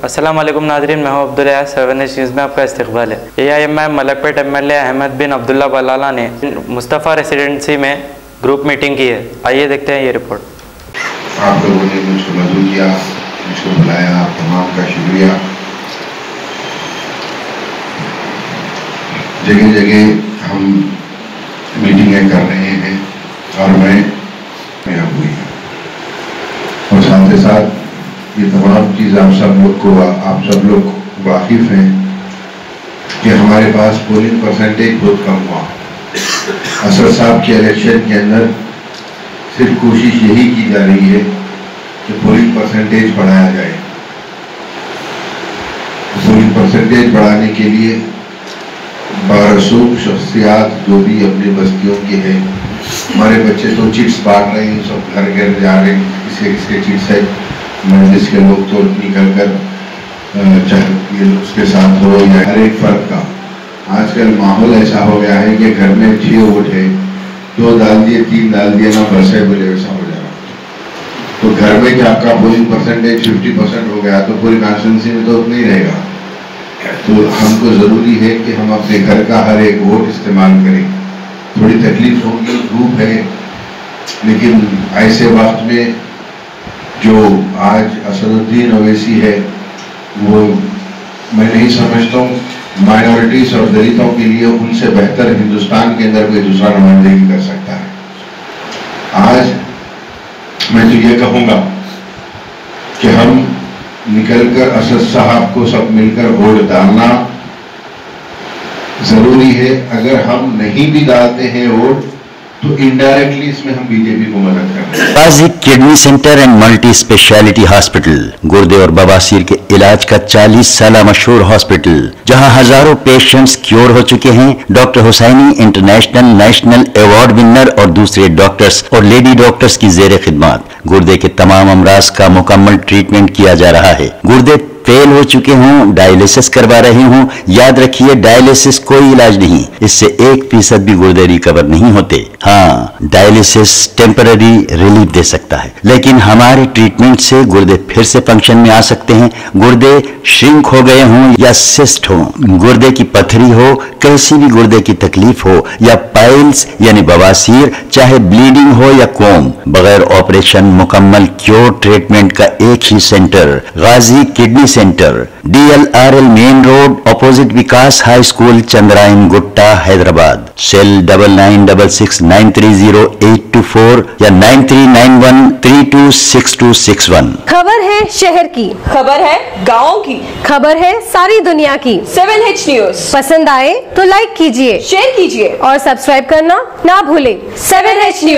अस्सलाम वालेकुम नाज़रीन, मैं हूं अब्दुल रियाज। 7 न्यूज़ में आपका इस्तकबाल है। AIMIM मलकपेट MLA अहमद बिन अब्दुल्ला बलाला ने मुस्तफ़ा रेसिडेंसी में ग्रुप मीटिंग की है। आइए देखते हैं ये रिपोर्ट। आप लोगों ने मुझको मदद किया, मुझको बुलाया, आप तमाम का शुक्रिया। जगह जगह हम मीटिंगें कर रहे हैं और मैं कामयाब हुई और साथ ही साथ ये तमाम चीज़ आप सब लोग वाकिफ हैं कि हमारे पास पोलिंग परसेंटेज बहुत कम हुआ। असद साहब के इलेक्शन के अंदर सिर्फ कोशिश यही की जा रही है कि पोलिंग परसेंटेज बढ़ाया जाए। पोलिंग परसेंटेज बढ़ाने के लिए बारसूख शख्सियात जो भी अपनी बस्तियों के हैं, हमारे बच्चे तो चिट्स बांट रहे हैं, सब घर घर जा रहे हैं, किसके चिट्स है, मजलिस के लोग तो निकल कर चाहे उसके साथ हो या हर एक फर्द का। आजकल माहौल ऐसा हो गया है कि घर में 6 वोट है, 2 डाल दिए, 3 डाल दिए, ना बस है बोले, वैसा हो जा रहा। तो घर में क्या आपका पोलिंग परसेंटेज 50% हो गया तो पूरी कॉन्स्टिट्यूंसी में तो नहीं रहेगा। तो हमको ज़रूरी है कि हम अपने घर का हर एक वोट इस्तेमाल करें। थोड़ी तकलीफ होगी, धूप है, लेकिन ऐसे वक्त में जो आज असदुद्दीन ओवैसी है, वो मैं नहीं समझता हूँ माइनॉरिटीज और दलितों के लिए उनसे बेहतर हिंदुस्तान के अंदर कोई दूसरा नुमाइंदगी कर सकता है। आज मैं तो ये कहूँगा कि हम निकलकर असद साहब को सब मिलकर वोट डालना जरूरी है। अगर हम नहीं भी डालते हैं वोट तो इनडायरेक्टली इसमें हम बीजेपी को मदद कर रहे हैं। Ghazi kidney centre and multi speciality hospital, गुर्दे और बवासीर के इलाज का 40 साल मशहूर हॉस्पिटल, जहां हजारों पेशेंट्स क्योर हो चुके हैं। Doctor Husaini international national award winner और दूसरे डॉक्टर्स और लेडी डॉक्टर्स की जेर खिदमत गुर्दे के तमाम अमराज का मुकम्मल ट्रीटमेंट किया जा रहा है। गुर्दे फेल हो चुके हों, डायलिसिस करवा रहे हों, याद रखिए डायलिसिस कोई इलाज नहीं, इससे 1% भी गुर्दे रिकवर नहीं होते। हाँ, डायलिसिस टेम्पररी रिलीफ दे सकता है, लेकिन हमारे ट्रीटमेंट से गुर्दे फिर से फंक्शन में आ सकते हैं। गुर्दे श्रिंक हो गए हों या सिस्ट हो, गुर्दे की पथरी हो, कैसी भी गुर्दे की तकलीफ हो या पाइल्स यानी बवासीर, चाहे ब्लीडिंग हो या कोम, बगैर ऑपरेशन मुकम्मल क्योर ट्रीटमेंट का एक ही centre, Ghazi kidney centre, DLRL main road, opposite Vikas high school, Chandrayan Gutta, Hyderabad. Cell 9966930824 या 9391326261। खबर है शहर की, खबर है गाँव की, खबर है सारी दुनिया की। 7H न्यूज़ पसंद आए तो लाइक कीजिए, शेयर कीजिए और सब्सक्राइब करना ना भूलें। 7H news.